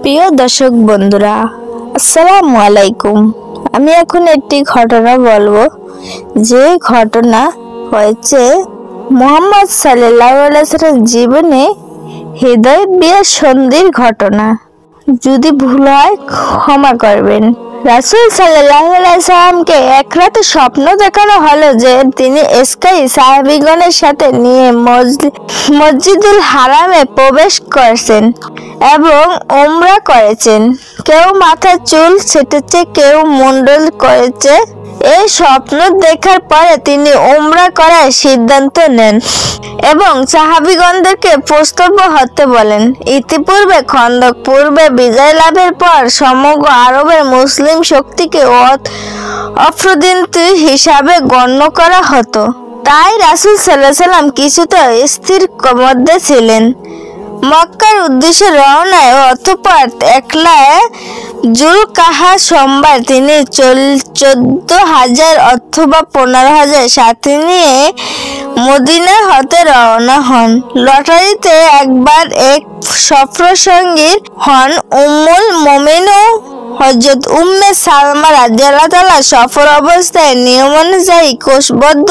প্রিয় দর্শক বন্ধুরা, আসসালামু আলাইকুম। আমি এখন একটি ঘটনা বলবো, যে ঘটনা হয়েছে মুহাম্মদ সাল্লাল্লাহু আলাইহি ওয়াসাল্লামের জীবনে হৃদয় বিয়ার সন্ধির ঘটনা। যদি ভুল হয় ক্ষমা করবেন। রাসূল সাল্লাল্লাহু আলাইহি ওয়াসাল্লামকে এক রাতে স্বপ্ন দেখানো হলো যে তিনি স্কাই সাহাবীগণের সাথে নিয়ে মসজিদুল হারামে প্রবেশ করেছেন এবং উমরা করেছেন। কেউ মাথার চুল ছেটেছে, কেউ মুন্ডন করেছে। এই স্বপ্ন দেখার পরে তিনি উমরা করার সিদ্ধান্ত নেন এবং সাহাবীগণদেরকে প্রস্তুত হতে বলেন। ইতিপূর্বে খন্দক পূর্বে বিজয় লাভের পর সমগ্র আরবের মুসলিম শক্তিকে অপ্রতিদ্বন্দ্বী হিসাবে গণ্য করা হতো। তাই রাসূল সাল্লাল্লাহু আলাইহি ওয়াসাল্লাম কিছুটা স্থির মধ্যে ছিলেন। মক্কার উদ্দেশ্যে রওনায় অতঃপর একলা জুলকাহা সোমবার তিনি 14,000 অথবা 15,000 সাথে নিয়ে মদিনা হতে রওনা হন। লটারিতে একবার এক সফরসঙ্গী হন উম্মুল মুমিনিন হযরত উম্মে সালমা রাদিয়াল্লাহু তাআলা। সফর অবস্থায় নিয়মানুযায়ী কোষবদ্ধ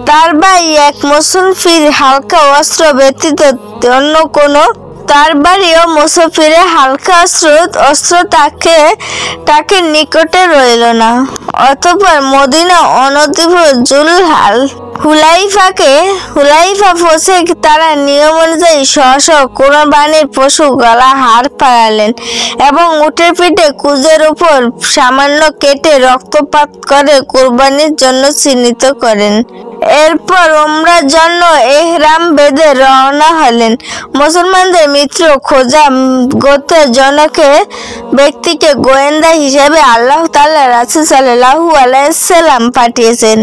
তার ভাই এক মুসাফির হালকা অস্ত্র ব্যতীত অন্য কোনো হালকা অস্ত্র তাকে নিকটে রইল না। অতঃপর মদিনা অনতিব হুলাইফা পৌঁছে তারা নিয়ম অনুযায়ী স্ব কোরবানির পশু গলা হাড় ফাড়ালেন এবং উটের পিঠে কুজের উপর সামান্য কেটে রক্তপাত করে কোরবানির জন্য চিহ্নিত করেন। এরপর উমরার জন্য ইহরাম বেঁধে রওনা হলেন। মুসলমানদের মিত্র খোজা গোত্রের ব্যক্তিকে গোয়েন্দা হিসেবে আল্লাহ তাআলা রাসূল সাল্লাল্লাহু আলাইহি ওয়াসাল্লাম পাঠিয়েছেন।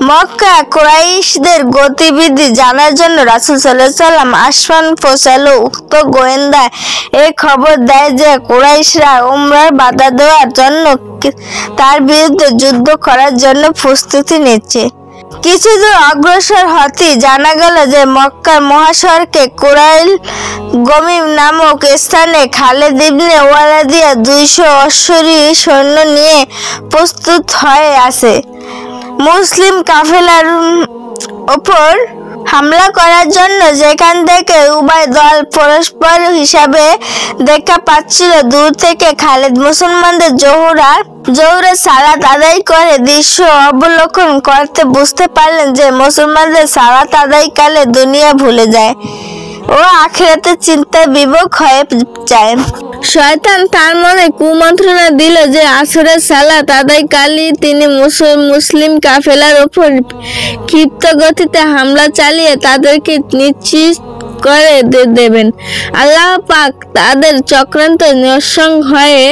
মক্কা কুরাইশদের গতিবিধি জানার জন্য রাসূল সাল্লাল্লাহু আলাইহি ওয়াসাল্লাম আসমান পৌঁছালো। উক্ত গোয়েন্দা এই খবর দেয় যে কুরাইশরা উমরার বাধা দেওয়ার জন্য তার বিরুদ্ধে যুদ্ধ করার জন্য প্রস্তুতি নিচ্ছে। কিছু দূর অগ্রসর হতেই জানা গেল যে মক্কার মহাসড়কে কুরাইল গমিম নামক স্থানে খালিদ ইবনে ওয়ালিদ 200 অশ্বরী সৈন্য নিয়ে প্রস্তুত হয়ে আছে মুসলিম কাফেলার উপর হামলা করার জন্য। যেখান থেকে উভয় দল পরস্পর হিসাবে দেখা পাচ্ছিল, দূর থেকে খালিদ মুসলমানদের জোহরের সালাত আদায় করে দৃশ্য অবলোকন করতে বুঝতে পারলেন যে মুসলমানদের সালাত আদায়কালে দুনিয়া ভুলে যায় ও আখিরাতের চিন্তায় বিভোর হয়ে যায়। শয়তান তার মনে কুমন্ত্রণা দিল যে আসরের সালাত আদায়কালেই তিনি মুসলিম কাফেলার উপর ক্ষিপ্ত গতিতে হামলা চালিয়ে তাদেরকে নিশ্চিত করে দেবেন। আল্লাহ পাক তাদের চক্রান্ত নিঃসঙ্গ হয়ে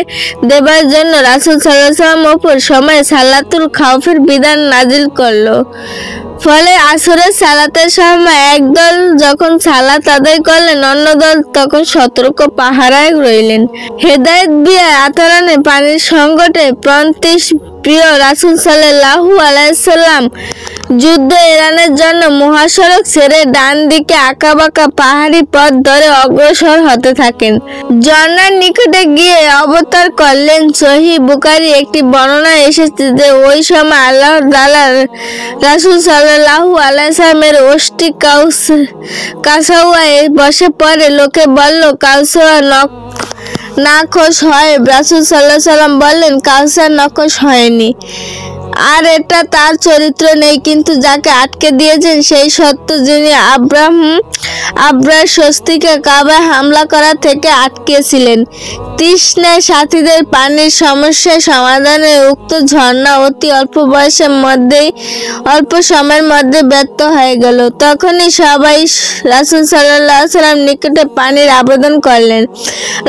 দেবার জন্য রাসূল সাল্লাল্লাহু আলাইহি ওয়াসাল্লামের উপর সময় সালাতুল খাউফের বিধান নাজিল করলো। ফলে আসরের সালাতের সময় একদল যখন সালাত আদায় করলেন, অন্য দল তখন সতর্ক পাহারায় রইলেন। হেদায়েত বিয়া আতরানে পানির সংকটে প্রান্তিশ প্রিয় রাসূল সাল্লাল্লাহু আলাইহি ওয়াসাল্লাম যুদ্ধ এড়ানোর জন্য মহাসড়ক ছেড়ে ডান দিকে আঁকাবাঁকা পাহাড়ি পথ ধরে অগ্রসর হতে থাকেন। ঝর্ণার নিকটে গিয়ে অবতর করলেন। সহিহ বুখারী একটি বর্ণনা এসেছে যে ওই সময় আল্লাহ তাআলা রাসূল সাল্লাল্লাহু আলাইহি ওয়াসাল্লামের ওষ্ঠী কাসাওয়ায় বসে পড়ে। লোকে বলল, কাউসার নাখোশ হয়। রাসূল সাল্লাল্লাহু আলাইহি ওয়াসাল্লাম বললেন, কাউসার নাখোশ হয়নি, আর এটা তার চরিত্র নেই, কিন্তু যাকে আটকে দিয়েছেন সেই সত্য, যিনি আবরার স্বস্তিকে কাবায় হামলা করা থেকে আটকেছিলেন। তৃষ্ণায় সাথীদের পানির সমস্যা সমাধানে উক্ত ঝর্ণা অতি অল্প সময়ের মধ্যে ব্যর্থ হয়ে গেল। তখনই সবাই রাসূল সাল্লাল্লাহু আলাইহি ওয়াসাল্লাম নিকটে পানির আবেদন করলেন।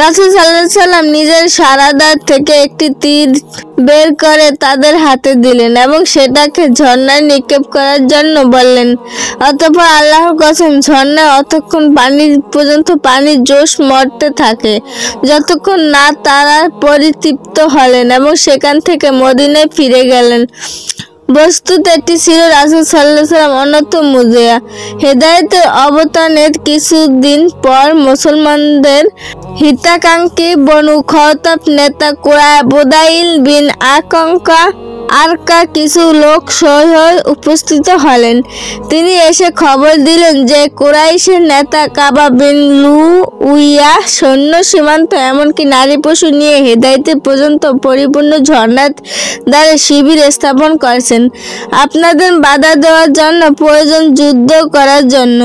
রাসূল সাল্লাল্লাহু আলাইহি ওয়াসাল্লাম নিজের সারাদার থেকে একটি তীর বের করে তাদের হাতে দিলেন এবং সেটাকে ঝর্ণায় নিক্ষেপ করার জন্য বললেন। অতঃপর আল্লাহর কসম, ঝর্ণায় অতক্ষণ পর্যন্ত পানির জোশ মরতে থাকে যতক্ষণ না তারা পরিতৃপ্ত হলেন এবং সেখান থেকে মদিনায় ফিরে গেলেন। বস্তুত এটি ছিল রাসূল সাল্লাল্লাহু আলাইহি ওয়াসাল্লাম অন্যতম মুজিজা। হেদায়েতের অবতারণের কিছুদিন পর মুসলমানদের হিতাকাঙ্ক্ষী বনু খাতাব নেতা বুদাইল বিন আরকা কিছু লোক সহ উপস্থিত হলেন। তিনি এসে খবর দিলেন যে কুরাইশের নেতা কাবা বিন লুইয়া সৈন্য সীমান্ত এমনকি নারী পশু নিয়ে হেদায়েত পর্যন্ত পরিপূর্ণ ঝর্ণার দ্বারে শিবির স্থাপন করেছেন আপনাদের বাধা দেওয়ার জন্য, প্রয়োজন যুদ্ধ করার জন্য।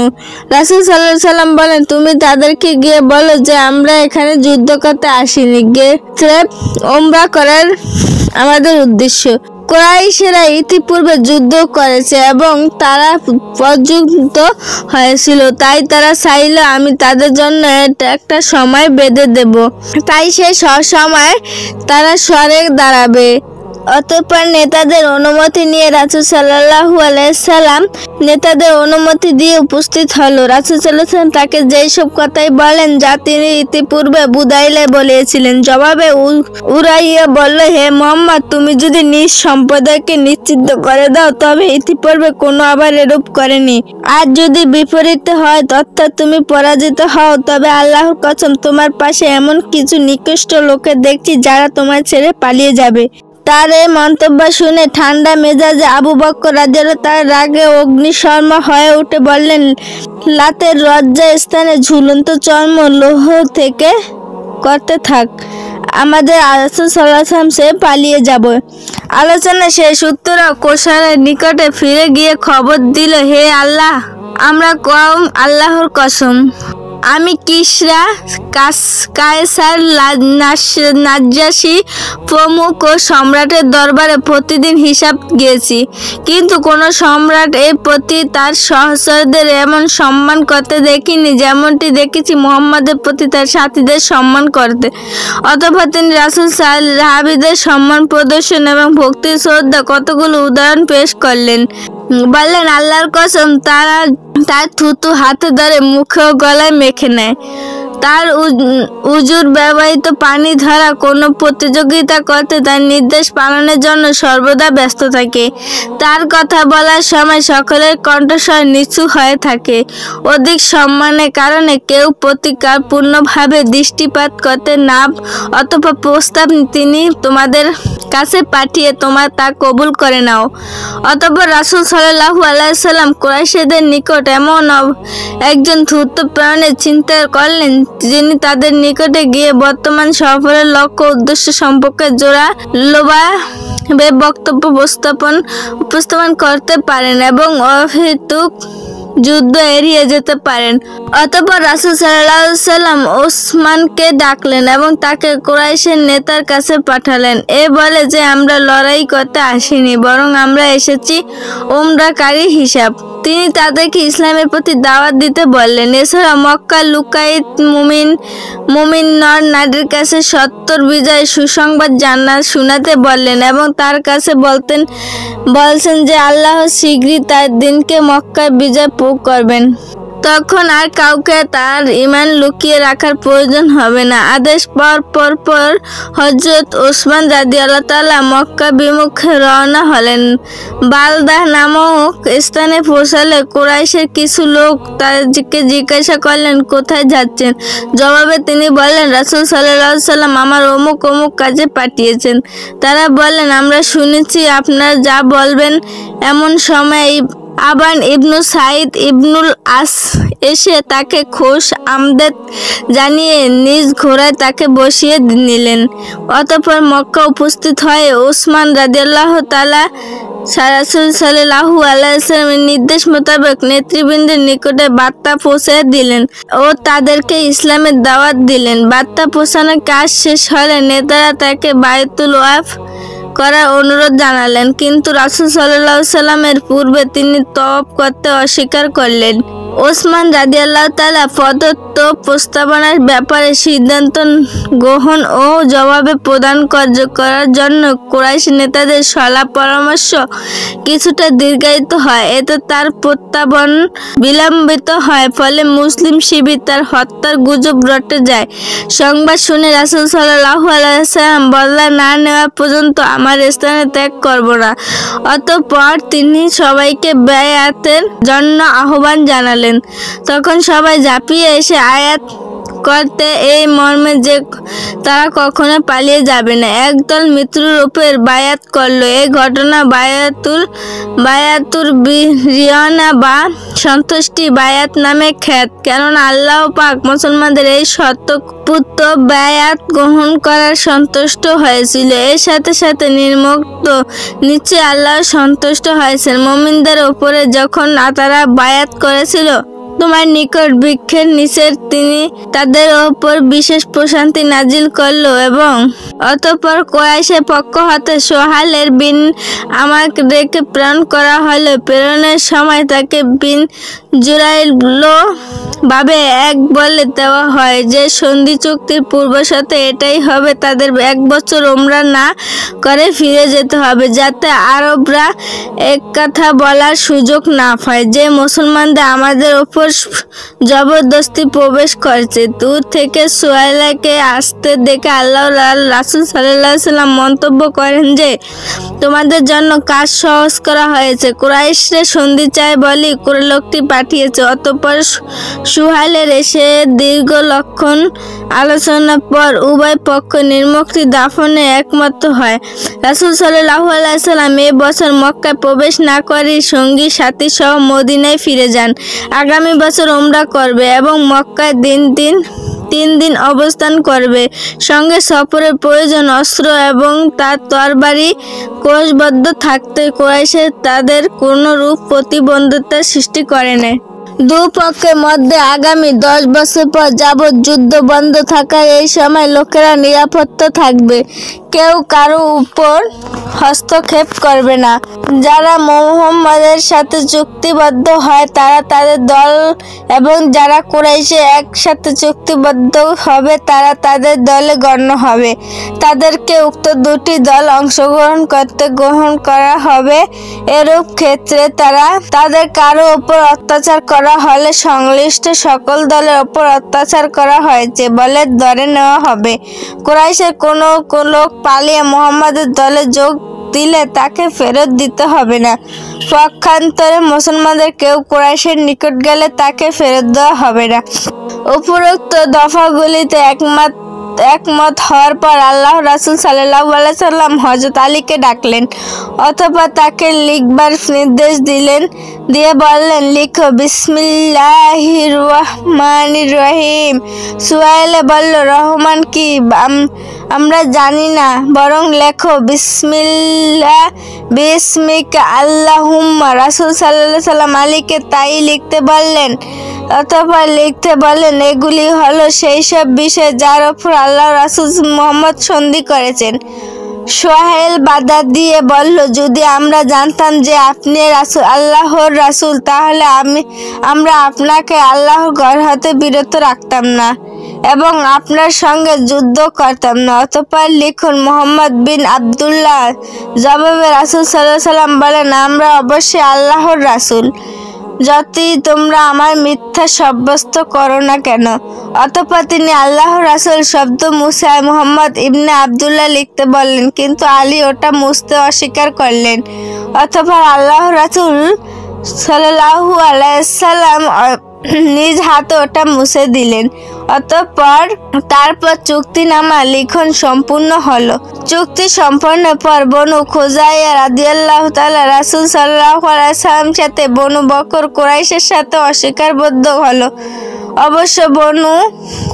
রাসূল সাল্লাল্লাহু আলাইহি ওয়াসাল্লাম বলেন, তুমি তাদেরকে গিয়ে বলো যে আমরা এখানে যুদ্ধ করতে আসিনি, ওমরা করার আমাদের উদ্দেশ্য। কুরাইশেরা ইতিপূর্বে যুদ্ধ করেছে এবং তারা পর্যন্ত হয়েছিল, তাই তারা চাইল আমি তাদের জন্য একটা সময় বেঁধে দেব, তাই সে সময় তারা সরে দাঁড়াবে। অতঃপর নেতাদের অনুমতি নিয়ে রাসূল সাল্লাল্লাহু আলাইহি সাল্লাম নেতাদের অনুমতি দিয়ে উপস্থিত হলো। রাসূল সাল্লাল্লাহু আলাইহি সাল্লাম তাকে যেই সব কথাই বলেন যা তিনি ইতিপূর্বে বুদাইলে বলেছিলেন। জবাবে উরাইয়া বলল, হে মুহাম্মদ, তুমি যদি নিজ সম্প্রদায়কে নিশ্চিত করে দাও তবে ইতিপূর্বে কোনো আবার এরূপ করেনি। আর যদি বিপরীত হয় অর্থাৎ তুমি পরাজিত হও তবে আল্লাহর কসম তোমার পাশে এমন কিছু নিকৃষ্ট লোকে দেখছি যারা তোমার ছেড়ে পালিয়ে যাবে। তার এই মন্তব্য শুনে ঠান্ডা মেজাজে আবু বকর রাদিয়াল্লাহু তার রাগে অগ্নিশর্মা হয়ে উঠে বললেন, লাতের লজ্জা স্থানে ঝুলন্ত চর্ম লৌহ থেকে করতে থাক, আমাদের রাসূল সাল্লাল্লাহু আলাইহি ওয়াসাল্লাম সে পালিয়ে যাবে। আলোচনা শেষ। উত্তরা কোষারের নিকটে ফিরে গিয়ে খবর দিল, হে আল্লাহ, আমরা কওম আল্লাহর কসম, আমি কিসরা, কায়সার, নাজ্জাশী প্রমুখ ও সম্রাটের দরবারে প্রতিদিন হিসাব গিয়েছি, কিন্তু কোনো সম্রাট এর প্রতি তার সহচরদের এমন সম্মান করতে দেখিনি যেমনটি দেখেছি মুহাম্মাদের প্রতি তার সাথীদের সম্মান করতে। অতঃপর তিনি রাসূল সাহাবীদের সম্মান প্রদর্শন এবং ভক্তির শ্রদ্ধা কতগুলো উদাহরণ পেশ করলেন। বললেন, আল্লাহর কসম, তারা তার থুতু হাতে ধরে মুখে ও গলায় মেখে নেয়, তার উজুর ব্যবহৃত পানি ধরা কোনো প্রতিযোগিতা করতে তার নির্দেশ পালনের জন্য সর্বদা ব্যস্ত থাকে, তার কথা বলার সময় সকলের কণ্ঠস্বর নিচু হয়ে থাকে। অধিক সম্মানের কারণে কেউ প্রতিকারপূর্ণভাবে দৃষ্টিপাত করতে না, অথবা প্রস্তাব তিনি তোমাদের কাছে পাঠিয়ে তোমরা তা কবুল করে নাও। অতঃপর রাসূল সাল্লাল্লাহু আলাইহি ওয়াসাল্লাম কুরাইশদের নিকট এমন একজন ধূর্ত প্রেরণের চিন্তা করলেন যিনি তাদের নিকটে গিয়ে বর্তমান সফরের লক্ষ্য উদ্দেশ্য সম্পর্কে জোরালোভাবে বক্তব্য উপস্থাপন করতে পারেন এবং অহেতুক যুদ্ধ এড়িয়ে যেতে পারেন। অতঃপর রাসূল সাল্লাল্লাহু আলাইহি ওয়াসাল্লাম ওসমানকে ডাকলেন এবং তাকে কুরাইশের নেতার কাছে পাঠালেন, এ বলে যে আমরা লড়াই করতে আসিনি, বরং আমরা এসেছি ওমরাকারী হিসাব। তিনি তাদেরকে ইসলামের প্রতি দাওয়াত দিতে বললেন। এছাড়া মক্কার লুকায়িত মুমিন নর নারীর কাছে সত্তর বিজয় সুসংবাদ শোনাতে বললেন এবং তার কাছে বলছেন যে আল্লাহ শীঘ্রই তার দিনকে মক্কায় বিজয় করবেন, তখন আর কাউকে তার ঈমান লুকিয়ে রাখার প্রয়োজন হবে না। আদেশ পর হযরত ওসমান রাদিয়াল্লাহু তাআলা মক্কা বিমুখে রওনা হলেন। বালদাহ নামক স্থানে পৌঁছালে কুরাইশের কিছু লোক তাদেরকে জিজ্ঞাসা করলেন, কোথায় যাচ্ছেন? জবাবে তিনি বললেন, রাসূল সাল্লাল্লাহু আলাইহি ওয়াসাল্লাম আমার অমুক কাজে পাঠিয়েছেন। তারা বললেন, আমরা শুনেছি আপনারা যা বলবেন। এমন সময় আবান ইবনু সাইদ ইবনুল আস এসে তাকে খোশ আমদেদ জানিয়ে নিজ ঘোড়ায় তাকে বসিয়ে নিলেন। অতঃপর মক্কা উপস্থিত হয়ে ওসমান রাদিয়াল্লাহু তাআলা রাসূল সাল্লাল্লাহু আলাইহি ওয়াসাল্লামের নির্দেশ মোতাবেক নেতৃবৃন্দের নিকটে বার্তা পৌঁছে দিলেন ও তাদেরকে ইসলামের দাওয়াত দিলেন। বার্তা পৌঁছানোর কাজ শেষ হলে নেতারা তাকে বায়তুল ওয়াকফ করার অনুরোধ জানালেন, কিন্তু রাসূল সাল্লাল্লাহু আলাইহি ওয়াসাল্লামের পূর্বে তিনি তওয়াফ করতে অস্বীকার করলেন। ওসমান রাদিয়াল্লাহু তাআলা প্রদত্ত প্রস্তাবনার ব্যাপারে সিদ্ধান্ত গ্রহণ ও জবাবে প্রদান করার জন্য কুরাইশ নেতাদের সলা পরামর্শ কিছুটা দীর্ঘায়িত হয়। এতে তার প্রত্যাবর্তন বিলম্বিত হয়, ফলে মুসলিম শিবির তার হত্যার গুজব রটে যায়। সংবাদ শুনে রাসূল সাল্লাল্লাহু আলাইহি ওয়াসাল্লাম বদলা না নেওয়া পর্যন্ত আমার স্থানে ত্যাগ করব না। অতঃপর তিনি সবাইকে বায়আতের জন্য আহ্বান জানালেন। তখন সবাই ঝাঁপিয়ে এসে আয়াত করতে এই মর্মে যে তারা কখনো পালিয়ে যাবে না। একদল মৃত্যুরূপের বায়াত করলো। এই ঘটনা বায়াতুর রিয়ানা বা সন্তুষ্টি বায়াত নামে খ্যাত, কেননা আল্লাহ পাক মুসলমানদের এই শতপুত্র বায়াত গ্রহণ করার সন্তুষ্ট হয়েছিল। এর সাথে সাথে নিচে আল্লাহ সন্তুষ্ট হয়েছেন মুমিনদের উপরে যখন তারা বায়াত করেছিল তোমার নিকট বৃক্ষের নিচে তিনি তাদের ওপর বিশেষ প্রশান্তি নাজিল করল। এবং অতঃপর কুরাইশের পক্ষ হতে সোহাইল বিন আমাকে রেখে প্রেরণ করা হলো। প্রেরণের সময় তাকে বিন জুরাইল ভাবে এক বলে দেওয়া হয় যে সন্ধি চুক্তির পূর্বশর্ত এটাই হবে, তাদের 1 বছর উমরা না করে ফিরে যেতে হবে, যাতে আরবরা এক কথা বলার সুযোগ না পায় যে মুসলমানদের আমাদের ওপর জবরদস্তি প্রবেশ করছে। দূর থেকে সুহাইলকে আসতে দেখে আল্লাহর রাসূল সাল্লাল্লাহু আলাইহি ওয়াসাল্লাম মন্তব্য করেন যে তোমাদের জন্য কাজ সহজ করা হয়েছে। কুরাইশরা সন্ধি চায় বলে লোকটি পাঠিয়েছে। অতঃপর সুহাইলের এসে দীর্ঘক্ষণ আলোচনার পর উভয় পক্ষ নির্মুক্তি দাফনে একমত হয়। রাসূল সাল্লাল্লাহু আলাইহি ওয়াসাল্লাম এ বছর মক্কায় প্রবেশ না করে সঙ্গী সাথী সহ মদিনায় ফিরে যান। আগামী বছর উমরা করবে এবং মক্কায় 3 দিন অবস্থান করবে। সঙ্গে সফরের প্রয়োজন অস্ত্র এবং তার তরবারি কোষবদ্ধ থাকতে কুরাইশের তাদের কোনো রূপ প্রতিবন্ধকতার সৃষ্টি করে না। দুপক্ষের মধ্যে আগামী 10 বছর পর যাবৎ যুদ্ধ বন্ধ থাকার এই সময় লোকেরা নিরাপত্তা থাকবে, কেউ কারো উপর হস্তক্ষেপ করবে না। যারা মুহাম্মদের সাথে চুক্তিবদ্ধ হয় তারা তাদের দল এবং যারা কুরাইশে একসাথে চুক্তিবদ্ধ হবে তারা তাদের দলে গণ্য হবে। তাদেরকে উক্ত 2টি দল অংশগ্রহণ করতে গ্রহণ করা হবে। এরূপ ক্ষেত্রে তাদের কারো উপর অত্যাচার করা হলে সংশ্লিষ্ট সকল দলের উপর অত্যাচার করা হয়েছে বলে ধরে নেওয়া হবে। কুরাইশের কোনো লোক পালিয়ে মুহাম্মদের দলে যোগ দিলে তাকে ফেরত দিতে হবে না। পক্ষান্তরে মুসলমানদের কেউ কুরাইশের নিকট গেলে তাকে ফেরত দেওয়া হবে না। উপরোক্ত দফাগুলিতে একমত হওয়ার পর আল্লাহ রাসূল সাল্লাল্লাহু আলাইহি ওয়াসাল্লাম হযরত আলীকে ডাকলেন। অতঃপর তাকে লিখবার নির্দেশ দিয়ে বললেন, লিখো বিসমিল্লাহির রহমানির রহিম। সুহাইল বলল, রহমান কি আমরা জানি না, বরং লেখো বিসমিকা আল্লাহুম্মা। রাসূল সাল্লাল্লাহু আলাইহি ওয়াসাল্লাম আলীকে তাই লিখতে বললেন। অতঃপর লিখতে বলেন, এগুলি হলো সেই সব বিষয় যার উপর আল্লাহ রাসূল মুহাম্মদ সন্ধি করেছেন। সোহাইল বাধা দিয়ে বলল, যদি আমরা জানতাম যে আপনি আল্লাহর রাসূল তাহলে আমরা আপনাকে আল্লাহর ঘর হতে বিরত রাখতাম না এবং আপনার সঙ্গে যুদ্ধ করতাম না। অতঃপর লিখুন, মুহাম্মদ বিন আব্দুল্লাহ। জবাবে রাসূল সাল্লাল্লাহু আলাইহি ওয়াসাল্লাম বলেন, আমরা অবশ্যই আল্লাহর রাসূল, যতই তোমরা আমার মিথ্যা সাব্যস্ত করো না কেন। অতঃপর তিনি আল্লাহর রাসূল শব্দ মুছে মুহাম্মদ ইবনে আব্দুল্লাহ লিখতে বললেন, কিন্তু আলী ওটা মুছতে অস্বীকার করলেন। অতঃপর আল্লাহর রাসূল সাল্লাল্লাহু আলাইহি ওয়াসাল্লাম নিজ হাতে ওটা মুছে দিলেন। তারপর চুক্তিনামা লিখন সম্পূর্ণ হলো। চুক্তি সম্পন্নের পর বনু খুজাইয়া রাদিয়াল্লাহু তাআলা রাসূল সাল্লাল্লাহু আলাইহি ওয়াসাল্লামের সাথে বনু বকর কুরাইশের সাথে অস্বীকারবদ্ধ হলো। অবশ্য বনু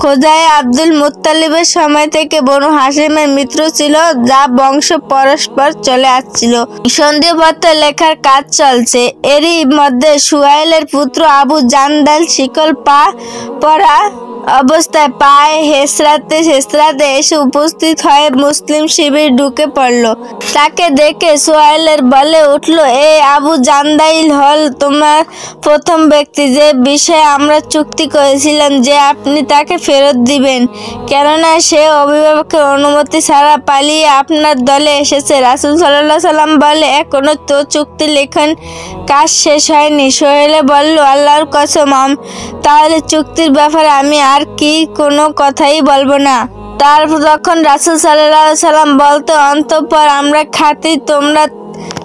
খোজাই আব্দুল মুত্তালিবের সময় থেকে বনু হাশিমের মিত্র ছিল, যা বংশ পরস্পর চলে আসছিল। সন্ধিপত্র লেখার কাজ চলছে। এরই মধ্যে সুহাইলের পুত্র আবু জান্দাল শিকল পরা অবস্থায় পায়ে হেসরাতে এসে উপস্থিত হয়ে মুসলিম শিবির ঢুকে পড়ল। তাকে দেখে সুহাইলের বলে উঠল, এই আবু জান্দাইল হল তোমার প্রথম ব্যক্তি যে বিষয়ে আমরা চুক্তি করেছিলাম যে আপনি তাকে ফেরত দিবেন, কেননা সে অভিভাবকের অনুমতি ছাড়া পালিয়ে আপনার দলে এসেছে। রাসূল সাল্লাল্লাহু আলাইহি সাল্লাম বলে, এখনো তো চুক্তি লেখন কাজ শেষ হয়নি। সোহেলে বলল, আল্লাহর কসম, তাহলে চুক্তির ব্যাপারে আমি আর কি কোনো কথাই বলবো না। তারপর তখন রাসূল সাল্লাল্লাহু আলাইহি সাল্লাম বলতে, অন্তঃপর আমরা খাতি, তোমরা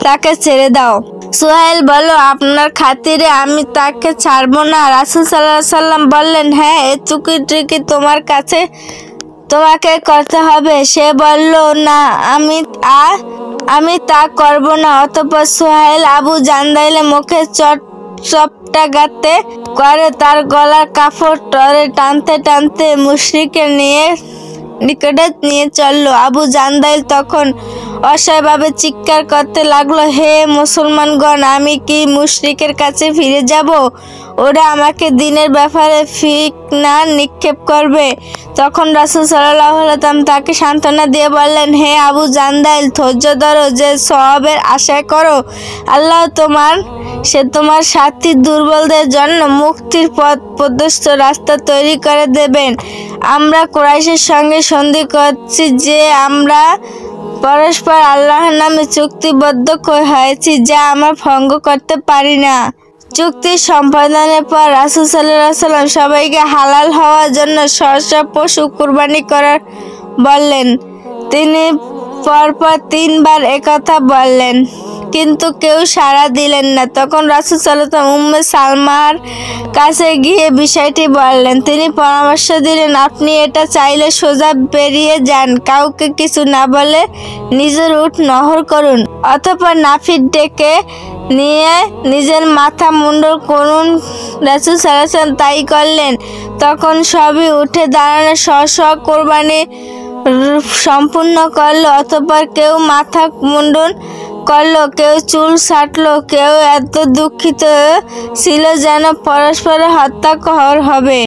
তাকে ছেড়ে দাও। সুহাইল বলল, আপনার খাতিরে আমি তাকে ছাড়বো না? রাসূল সাল্লাল্লাহু আলাইহি সাল্লাম বললেন, হ্যাঁ, এই চুক্তিটি কি তোমাকে করতে হবে? সে বলল, না, আমি তা করব না। অতঃপর সুহাইল আবু জান্দাইলের মুখে চপটাঘাতে করে তার গলার কাপড় টানতে টানতে মুশরিকের নিকটে নিয়ে চলল। আবু জান্দাইল তখন অসহায়ভাবে চিৎকার করতে লাগলো, হে মুসলমানগণ, আমি কি মুশরিকের কাছে ফিরে যাব? ওরা আমাকে দ্বীনের ব্যাপারে ফিতনা নিক্ষেপ করবে। তখন রাসূল সাল্লাল্লাহু আলাইহি ওয়াসাল্লাম তাকে সান্ত্বনা দিয়ে বললেন, হে আবু জান্দাইল, ধৈর্য ধরো, যে সওয়াবের আশা করো। আল্লাহ তোমার সাথী দুর্বলদের জন্য মুক্তির পথ প্রশস্ত রাস্তা তৈরি করে দেবেন। আমরা কুরাইশের সঙ্গে সন্ধি করছি যে আমরা পরস্পর আল্লাহর নামে চুক্তিবদ্ধ হয়েছি, যা আমরা ভঙ্গ করতে পারি না। চুক্তি সম্পাদনের পর রাসূল সাল্লাল্লাহু আলাইহি ওয়াসাল্লাম সবাইকে হালাল হওয়ার জন্য সহসা পশু কুরবানি করার বললেন। তিনি পরপর 3 বার একথা বললেন, কিন্তু কেউ সাড়া দিলেন না। তখন রাসূল সাল্লাল্লাহু আলাইহি ওয়াসাল্লাম উম্মে সালমার কাছে গিয়ে বিষয়টি বললেন। তিনি পরামর্শ দিলেন, আপনি এটা চাইলে সোজা বেরিয়ে যান, কাউকে কিছু না বলে নিজের উট নহর করুন, অতঃপর নাফির ডেকে নিয়ে নিজের মাথা মুন্ডন করুন। রাসূল সাল্লাল্লাহু আলাইহি ওয়াসাল্লাম তাই করলেন। তখন সবই উঠে দাঁড়ানো স্ব কোরবানি সম্পূর্ণ করলো। অতঃপর কেউ মাথা মুন্ডন করলো, কেউ চুল ছাঁটলো, কেউ এত দুঃখিত ছিল যেন পরস্পর হত্যা হবে।